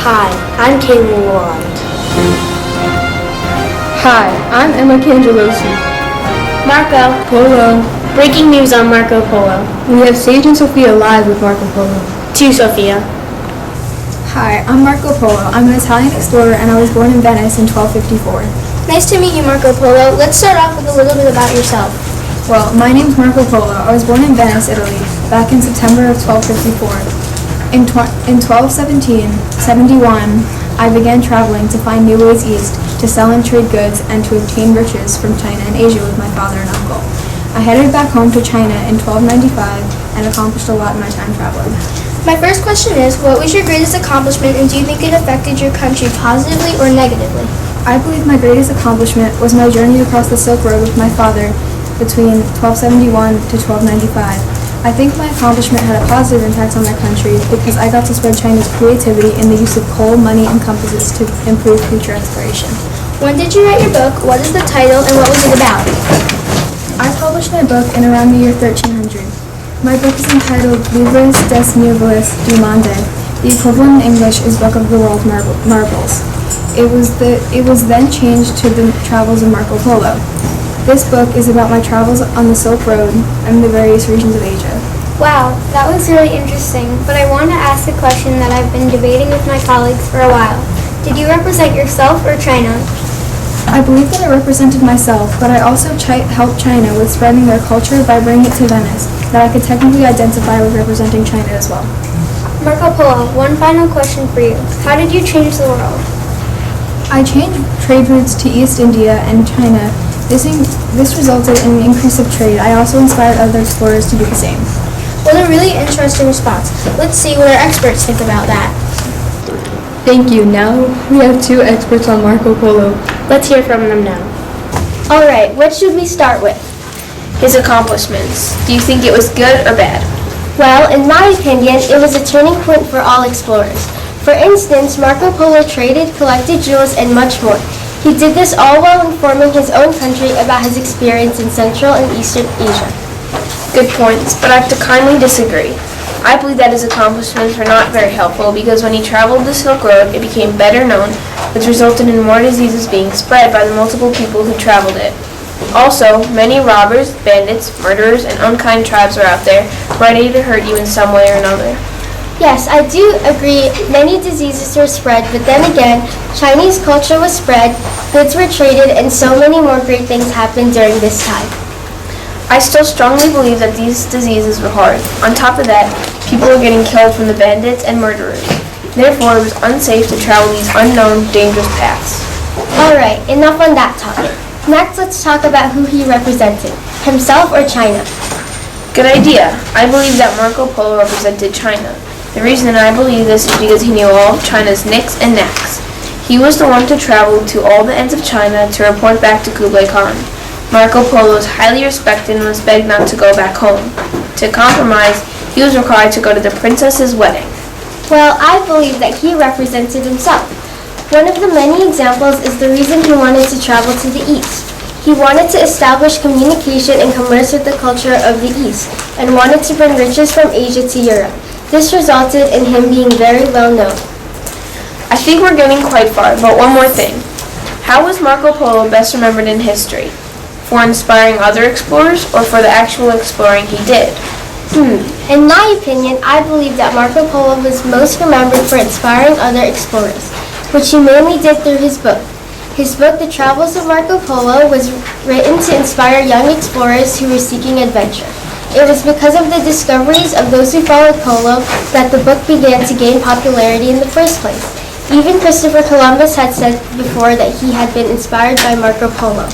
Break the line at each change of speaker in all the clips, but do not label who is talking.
Hi, I'm Kayla Wand.
Hi, I'm Emma Cangelosi.
Marco
Polo.
Breaking news on Marco Polo.
We have Sage and Sophia live with Marco Polo.
To Sophia.
Hi, I'm Marco Polo. I'm an Italian explorer and I was born in Venice in 1254.
Nice to meet you, Marco Polo. Let's start off with a little bit about yourself.
Well, my name's Marco Polo. I was born in Venice, Italy, back in September of 1254. In 1271, I began traveling to find new ways east, to sell and trade goods, and to obtain riches from China and Asia with my father and uncle. I headed back home to China in 1295 and accomplished a lot in my time traveling.
My first question is, what was your greatest accomplishment and do you think it affected your country positively or negatively?
I believe my greatest accomplishment was my journey across the Silk Road with my father between 1271 to 1295. I think my accomplishment had a positive impact on my country because I got to spread China's creativity in the use of coal, money, and compasses to improve future exploration.
When did you write your book? What is the title and what was it about?
I published my book in around the year 1300. My book is entitled Livres des Miracles du Monde. The equivalent in English is Book of the World Marvels. It was then changed to The Travels of Marco Polo. This book is about my travels on the Silk Road and the various regions of Asia.
Wow, that was really interesting, but I want to ask a question that I've been debating with my colleagues for a while. Did you represent yourself or China?
I believe that I represented myself, but I also helped China with spreading their culture by bringing it to Venice, that I could technically identify with representing China as well.
Marco Polo, one final question for you. How did you change the world?
I changed trade routes to East India and China. This resulted in an increase of trade. I also inspired other explorers to do the same.
What a really interesting response. Let's see what our experts think about that.
Thank you. Now we have two experts on Marco Polo.
Let's hear from them now.
Alright, what should we start with?
His accomplishments. Do you think it was good or bad?
Well, in my opinion, it was a turning point for all explorers. For instance, Marco Polo traded, collected jewels, and much more. He did this all while informing his own country about his experience in Central and Eastern Asia.
Good points, but I have to kindly disagree. I believe that his accomplishments were not very helpful because when he traveled the Silk Road, it became better known, which resulted in more diseases being spread by the multiple people who traveled it. Also, many robbers, bandits, murderers, and unkind tribes are out there, ready to hurt you in some way or another.
Yes, I do agree many diseases were spread, but then again, Chinese culture was spread, goods were traded, and so many more great things happened during this time.
I still strongly believe that these diseases were hard. On top of that, people were getting killed from the bandits and murderers. Therefore, it was unsafe to travel these unknown, dangerous paths.
Alright, enough on that topic. Next, let's talk about who he represented, himself or China.
Good idea. I believe that Marco Polo represented China. The reason I believe this is because he knew all of China's nicks and knacks. He was the one to travel to all the ends of China to report back to Kublai Khan. Marco Polo is highly respected and was begged not to go back home. To compromise, he was required to go to the princess's wedding.
Well, I believe that he represented himself. One of the many examples is the reason he wanted to travel to the East. He wanted to establish communication and commerce with the culture of the East, and wanted to bring riches from Asia to Europe. This resulted in him being very well known.
I think we're getting quite far, but one more thing. How was Marco Polo best remembered in history? For inspiring other explorers or for the actual exploring he did?
In my opinion, I believe that Marco Polo was most remembered for inspiring other explorers, which he mainly did through his book. His book, The Travels of Marco Polo, was written to inspire young explorers who were seeking adventure. It was because of the discoveries of those who followed Polo that the book began to gain popularity in the first place. Even Christopher Columbus had said before that he had been inspired by Marco Polo.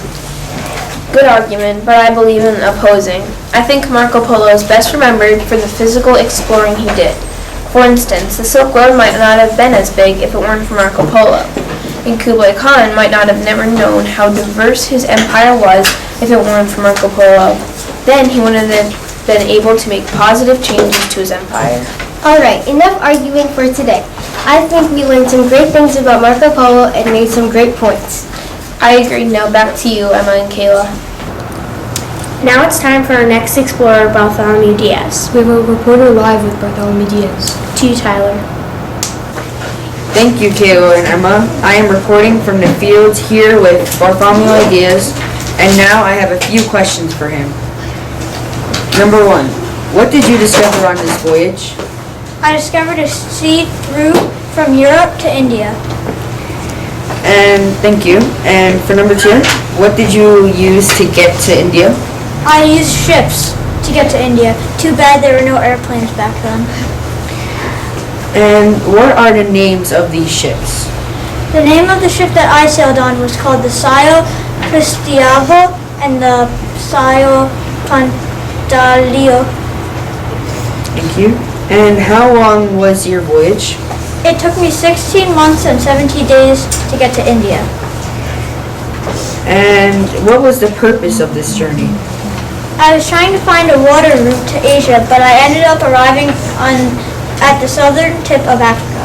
Good argument, but I believe in opposing. I think Marco Polo is best remembered for the physical exploring he did. For instance, the Silk Road might not have been as big if it weren't for Marco Polo. And Kublai Khan might not have never known how diverse his empire was if it weren't for Marco Polo. Then he wouldn't have been able to make positive changes to his empire.
Alright, enough arguing for today. I think we learned some great things about Marco Polo and made some great points.
I agree. Now back to you, Emma and Kayla.
Now it's time for our next explorer, Bartholomew Diaz.
We have a reporter live with Bartholomew Diaz.
To you, Tyler.
Thank you, Kayla and Emma. I am reporting from the fields here with Bartholomew Ideas, and now I have a few questions for him. Number 1, what did you discover on this voyage?
I discovered a sea route from Europe to India.
And thank you. And for number 2, what did you use to get to India?
I used ships to get to India. Too bad there were no airplanes back then.
And what are the names of these ships?
The name of the ship that I sailed on was called the Sio Cristiavo and the Sio Pantaleo.
Thank you. And how long was your voyage?
It took me 16 months and 70 days to get to India.
And what was the purpose of this journey?
I was trying to find a water route to Asia, but I ended up arriving at the southern tip of Africa.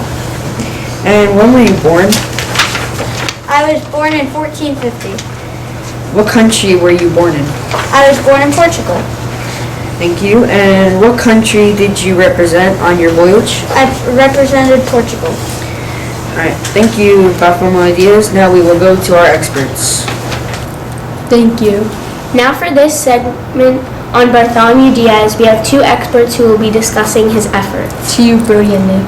And when were you born?
I was born in 1450.
What country were you born in?
I was born in Portugal.
Thank you. And what country did you represent on your voyage?
I represented Portugal.
Alright, thank you, Bartholomew Ideas. Now we will go to our experts.
Thank you.
Now for this segment on Bartholomew Diaz, we have 2 experts who will be discussing his efforts.
To you, Brody and Nick.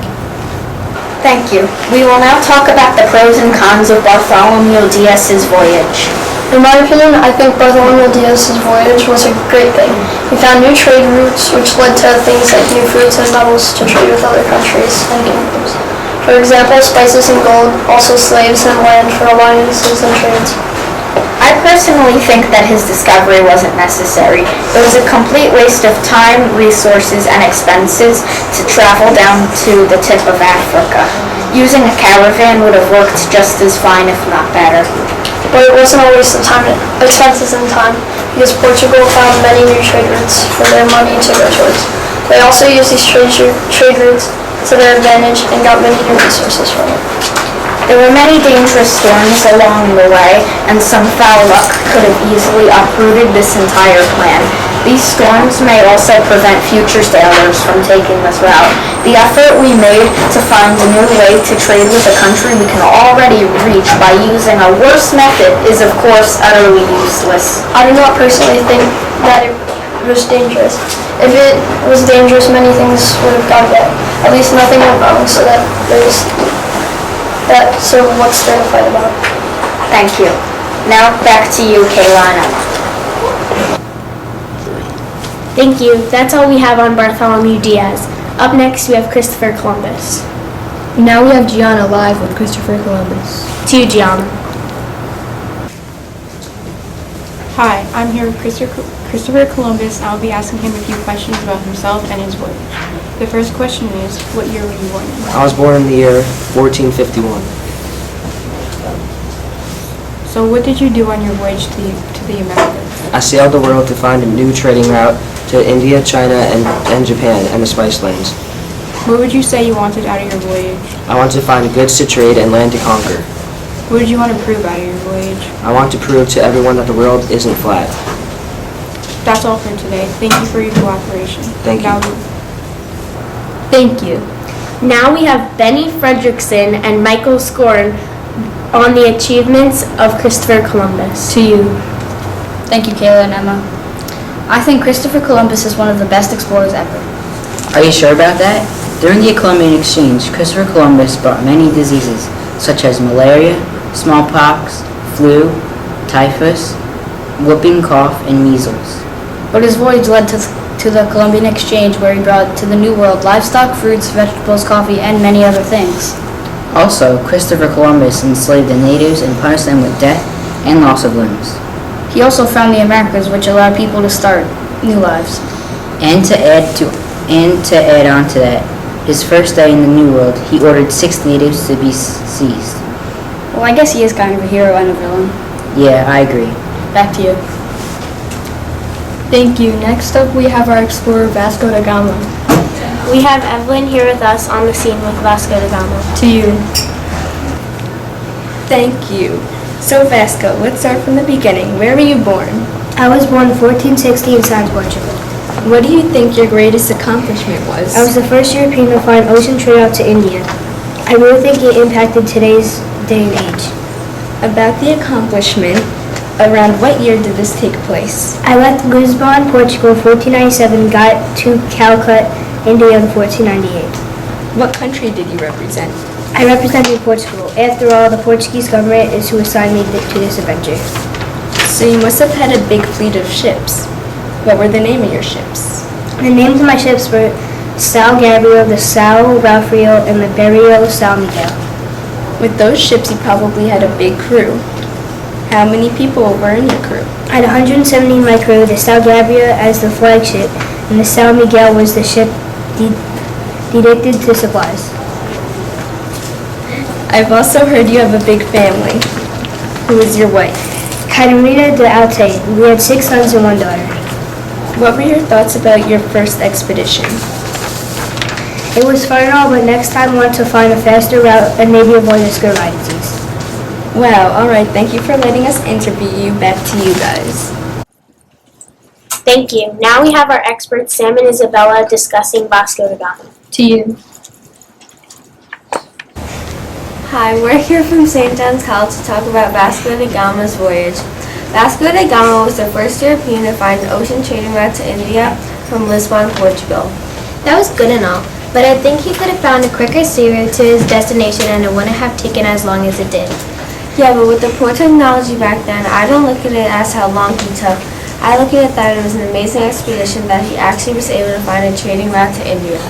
Thank you. We will now talk about the pros and cons of Bartholomew Diaz's voyage.
In my opinion, I think Bartholomew Diaz's voyage was a great thing. He found new trade routes, which led to things like new fruits and metals to trade with other countries and kingdoms. For example, spices and gold, also slaves and land for alliances and trades.
I personally think that his discovery wasn't necessary. It was a complete waste of time, resources, and expenses to travel down to the tip of Africa. Using a caravan would have worked just as fine, if not better.
But it wasn't a waste of time, expenses and time, because Portugal found many new trade routes for their money to go towards. They also used these trade routes to their advantage and got many new resources from it.
There were many dangerous storms along the way, and some foul luck could have easily uprooted this entire plan. These storms may also prevent future sailors from taking this route. The effort we made to find a new way to trade with a country we can already reach by using a worse method is, of course, utterly useless.
I do not personally think that it was dangerous. If it was dangerous, many things would have gone bad. At least nothing went wrong, so what's there to fight about?
Thank you. Now back to you, Kayla and Emma.
Thank you. That's all we have on Bartholomew Diaz. Up next, we have Christopher Columbus.
Now we have Gianna live with Christopher Columbus.
To you, Gianna.
Hi, I'm here with Christopher Columbus, and I'll be asking him a few questions about himself and his voyage. The first question is, what year were you born in?
I was born in the year 1451.
So what did you do on your voyage to the Americas?
I sailed the world to find a new trading route to India, China, and Japan, and the Spice Lands.
What would you say you wanted out of your voyage?
I want to find goods to trade and land to conquer.
What did you want to prove out of your voyage?
I want to prove to everyone that the world isn't flat.
That's all for today. Thank you for your cooperation.
Thank you.
Thank you. Now we have Benny Fredrickson and Michael Scorn on the achievements of Christopher Columbus.
To you.
Thank you, Kayla and Emma. I think Christopher Columbus is one of the best explorers ever.
Are you sure about that? During the Columbian Exchange, Christopher Columbus brought many diseases, such as malaria, smallpox, flu, typhus, whooping cough, and measles.
But his voyage led to the Columbian Exchange, where he brought to the New World livestock, fruits, vegetables, coffee, and many other things.
Also, Christopher Columbus enslaved the natives and punished them with death and loss of limbs.
He also found the Americas, which allowed people to start new lives.
And to add on to that, his first day in the New World, he ordered 6 natives to be seized.
Well, I guess he is kind of a hero and a villain.
Yeah, I agree.
Back to you.
Thank you. Next up, we have our explorer, Vasco da Gama.
We have Evelyn here with us on the scene with Vasco da Gama.
To you.
Thank you. So Vasco, let's start from the beginning. Where were you born?
I was born in 1460 inside Portugal.
What do you think your greatest accomplishment was?
I was the first European to find ocean trade out to India. I really think it impacted today's day and age.
About the accomplishment, around what year did this take place?
I left Lisbon, Portugal, 1497, got to Calcutta, India in 1498.
What country did you represent?
I represented Portugal. After all, the Portuguese government is who assigned me to this adventure.
So you must have had a big fleet of ships. What were the name of your ships?
The names of my ships were São Gabriel, the São Rafael, and the Barrio São Miguel.
With those ships, you probably had a big crew. How many people were in your crew?
I had 170 in my crew, the São Gabriel as the flagship, and the São Miguel was the ship dedicated to supplies.
I've also heard you have a big family. Who is your wife?
Catarina de Altair. We had 6 sons and 1 daughter.
What were your thoughts about your first expedition?
It was fun and all, but next time I want to find a faster route and maybe avoid the skirt riding disease.
Wow, alright, thank you for letting us interview you. Back to you guys.
Thank you. Now we have our experts, Sam and Isabella, discussing Vasco da Gama.
To you.
Hi, we're here from St. John's College to talk about Vasco da Gama's voyage. Vasco da Gama was the first European to find an ocean trading route to India from Lisbon, Portugal.
That was good and all, but I think he could have found a quicker sea route to his destination and it wouldn't have taken as long as it did.
Yeah, but with the poor technology back then, I don't look at it as how long he took. I look at it that it was an amazing expedition that he actually was able to find a trading route to India.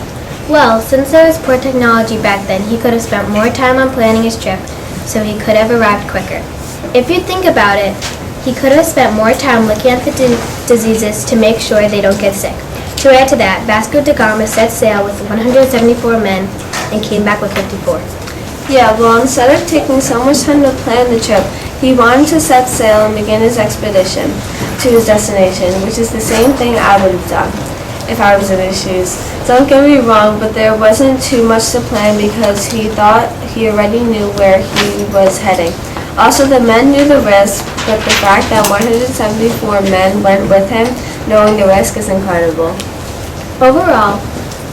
Well, since there was poor technology back then, he could have spent more time on planning his trip, so he could have arrived quicker. If you think about it, he could have spent more time looking at the diseases to make sure they don't get sick. To add to that, Vasco da Gama set sail with 174 men and came back with 54.
Yeah, well, instead of taking so much time to plan the trip, he wanted to set sail and begin his expedition to his destination, which is the same thing I would have done if I was in his shoes. Don't get me wrong, but there wasn't too much to plan because he thought he already knew where he was heading. Also, the men knew the risk, but the fact that 174 men went with him, knowing the risk, is incredible.
Overall,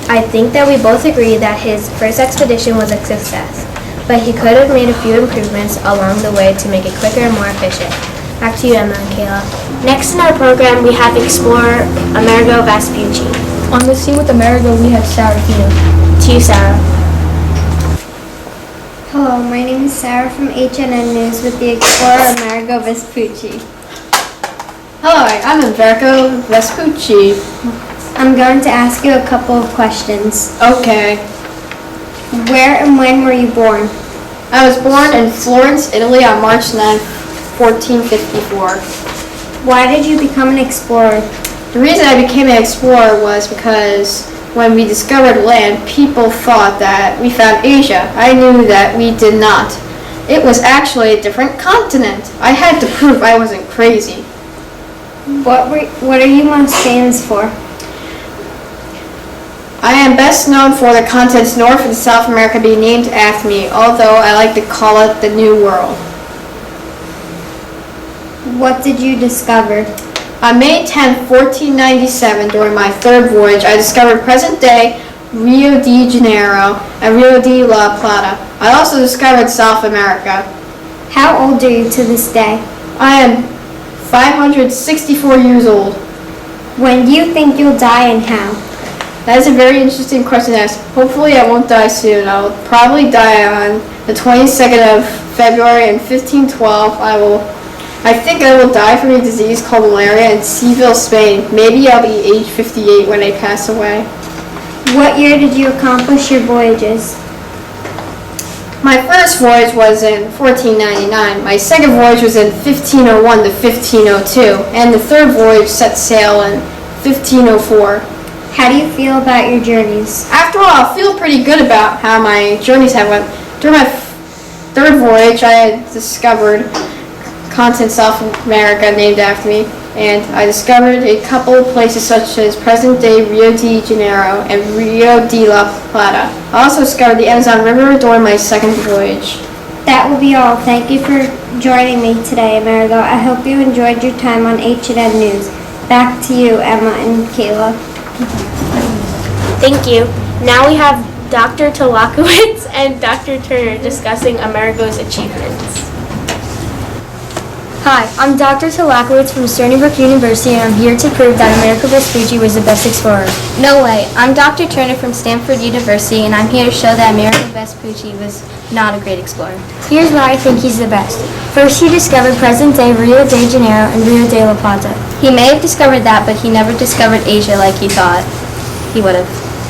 I think that we both agree that his first expedition was a success, but he could have made a few improvements along the way to make it quicker and more efficient. Back to you, Emma and Kayla.
Next in our program, we have Explorer Amerigo Vespucci.
On the scene with Amerigo, we have Sarah Fino.
To you, Sarah.
Hello, my name is Sarah from HNN News with the Explorer Amerigo Vespucci.
Hi, I'm Amerigo Vespucci.
I'm going to ask you a couple of questions.
Okay.
Where and when were you born?
I was born in Florence, Italy on March 9, 1454.
Why did you become an explorer?
The reason I became an explorer was because when we discovered land, people thought that we found Asia. I knew that we did not. It was actually a different continent. I had to prove I wasn't crazy.
What are you most famous for?
I am best known for the continents North and South America being named after me, although I like to call it the New World.
What did you discover?
On May 10, 1497, during my third voyage, I discovered present-day Rio de Janeiro and Rio de la Plata. I also discovered South America.
How old are you to this day?
I am 564 years old.
When do you think you'll die and how?
That is a very interesting question to ask. Hopefully I won't die soon. I will probably die on the 22nd of February in 1512. I think I will die from a disease called malaria in Seville, Spain. Maybe I'll be age 58 when I pass away.
What year did you accomplish your voyages?
My first voyage was in 1499. My second voyage was in 1501 to 1502. And the third voyage set sail in 1504.
How do you feel about your journeys?
After all, I feel pretty good about how my journeys have went. During my third voyage, I had discovered continent South America named after me, and I discovered a couple of places such as present-day Rio de Janeiro and Rio de la Plata. I also discovered the Amazon River during my second voyage.
That will be all. Thank you for joining me today, Amerigo. I hope you enjoyed your time on HNN News. Back to you, Emma and Kayla.
Thank you. Now we have Dr. Tolakowitz and Dr. Turner discussing Amerigo's achievements.
Hi, I'm Dr. Tolakowitz from Stony Brook University, and I'm here to prove that Amerigo Vespucci was the best explorer.
No way. I'm Dr. Turner from Stanford University, and I'm here to show that Amerigo Vespucci was not a great explorer.
Here's why I think he's the best. First, he discovered present-day Rio de Janeiro and Rio de la Plata.
He may have discovered that, but he never discovered Asia like he thought he would have.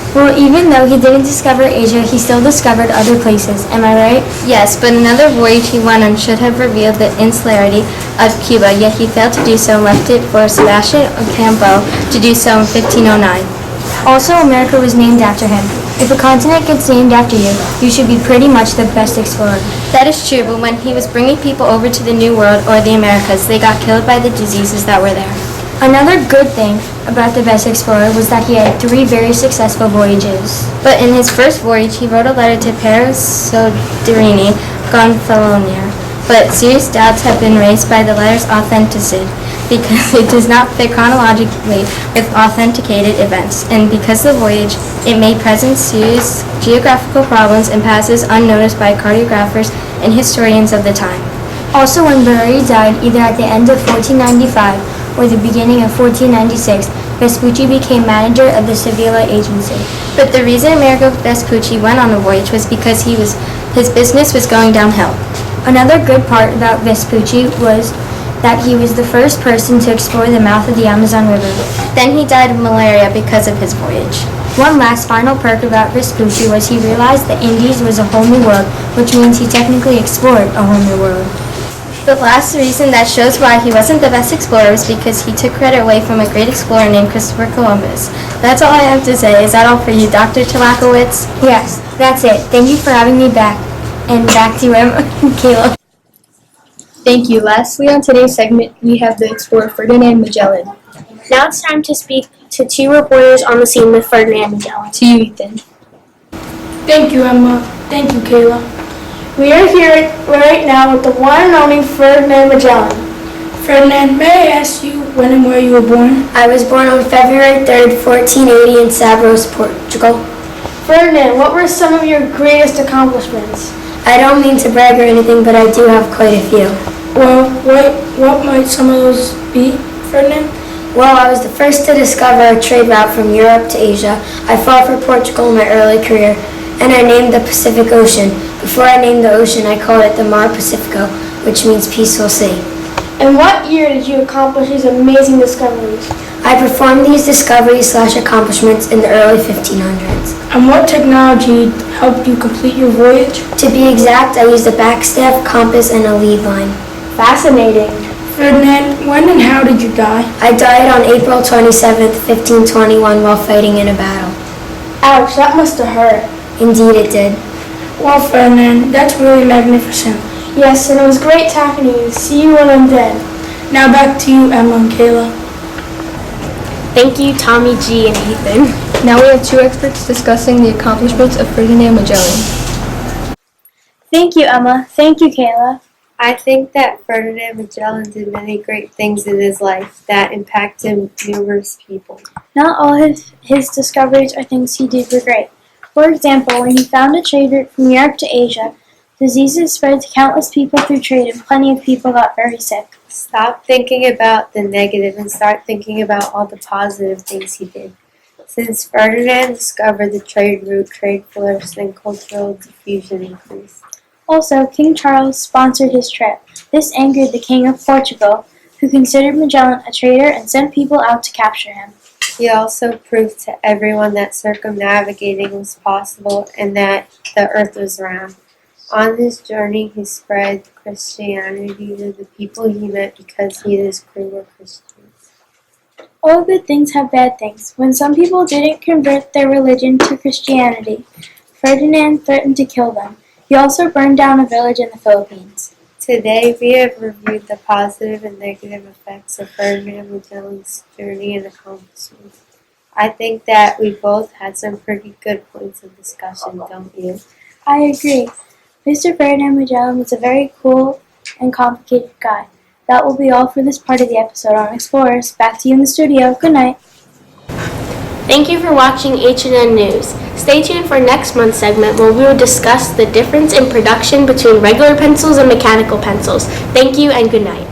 Well, even though he didn't discover Asia, he still discovered other places. Am I right?
Yes, but another voyage he went on should have revealed the insularity of Cuba, yet he failed to do so and left it for Sebastian Ocampo to do so in 1509.
Also, America was named after him. If a continent gets named after you, you should be pretty much the best explorer.
That is true, but when he was bringing people over to the New World or the Americas, they got killed by the diseases that were there.
Another good thing about the best explorer was that he had 3 very successful voyages.
But in his first voyage, he wrote a letter to Piero Soderini Gonfalonier. But serious doubts have been raised by the letter's authenticity because it does not fit chronologically with authenticated events, and because the voyage, it may present serious geographical problems and passes unnoticed by cartographers and historians of the time.
Also, when Barry died, either at the end of 1495 or the beginning of 1496, Vespucci became manager of the Sevilla agency.
But the reason Amerigo Vespucci went on a voyage was because his business was going downhill.
Another good part about Vespucci was that he was the first person to explore the mouth of the Amazon River.
Then he died of malaria because of his voyage.
One last final perk about Vespucci was he realized the Indies was a whole new world, which means he technically explored a whole new world.
The last reason that shows why he wasn't the best explorer was because he took credit away from a great explorer named Christopher Columbus. That's all I have to say. Is that all for you, Dr. Tolakowitz?
Yes, that's it. Thank you for having me back. And back to you, Emma and Caleb.
Thank you. Lastly, on today's segment, we have the explorer Ferdinand Magellan.
Now it's time to speak to 2 reporters on the scene with Ferdinand Magellan.
To you, Ethan.
Thank you, Emma. Thank you, Kayla. We are here right now with the one and only Ferdinand Magellan. Ferdinand, may I ask you when and where you were born?
I was born on February 3rd, 1480 in Sabros, Portugal.
Ferdinand, what were some of your greatest accomplishments?
I don't mean to brag or anything, but I do have quite a few.
Well, what might some of those be, Ferdinand?
Well, I was the first to discover a trade route from Europe to Asia. I fought for Portugal in my early career, and I named the Pacific Ocean. Before I named the ocean, I called it the Mar Pacifico, which means peaceful sea.
In what year did you accomplish these amazing discoveries?
I performed these discoveries/accomplishments in the early 1500s.
And what technology helped you complete your voyage?
To be exact, I used a backstaff, compass, and a lead line.
Fascinating. Ferdinand, when and how did you die?
I died on April 27th, 1521 while fighting in a battle.
Ouch, that must have hurt.
Indeed it did.
Well, Ferdinand, that's really magnificent. Yes, and it was great talking to you. See you when I'm dead. Now back to you, Emma and Kayla.
Thank you, Tommy G. and Ethan.
Now we have 2 experts discussing the accomplishments of Ferdinand Magellan.
Thank you, Emma. Thank you, Kayla.
I think that Ferdinand Magellan did many great things in his life that impacted numerous people.
Not all his discoveries or things he did were great. For example, when he found a trade route from Europe to Asia, diseases spread to countless people through trade and plenty of people got very sick.
Stop thinking about the negative and start thinking about all the positive things he did. Since Ferdinand discovered the trade route, trade flourished and cultural diffusion increased.
Also, King Charles sponsored his trip. This angered the King of Portugal, who considered Magellan a traitor and sent people out to capture him.
He also proved to everyone that circumnavigating was possible and that the earth was round. On his journey, he spread Christianity to the people he met because he and his crew were Christians.
All good things have bad things. When some people didn't convert their religion to Christianity, Ferdinand threatened to kill them. He also burned down a village in the Philippines.
Today, we have reviewed the positive and negative effects of Ferdinand Magellan's journey and accomplishments. I think that we both had some pretty good points of discussion, don't you?
I agree. Mr. Ferdinand Magellan was a very cool and complicated guy. That will be all for this part of the episode on Explorers. Back to you in the studio. Good night.
Thank you for watching HNN News. Stay tuned for next month's segment where we will discuss the difference in production between regular pencils and mechanical pencils. Thank you and good night.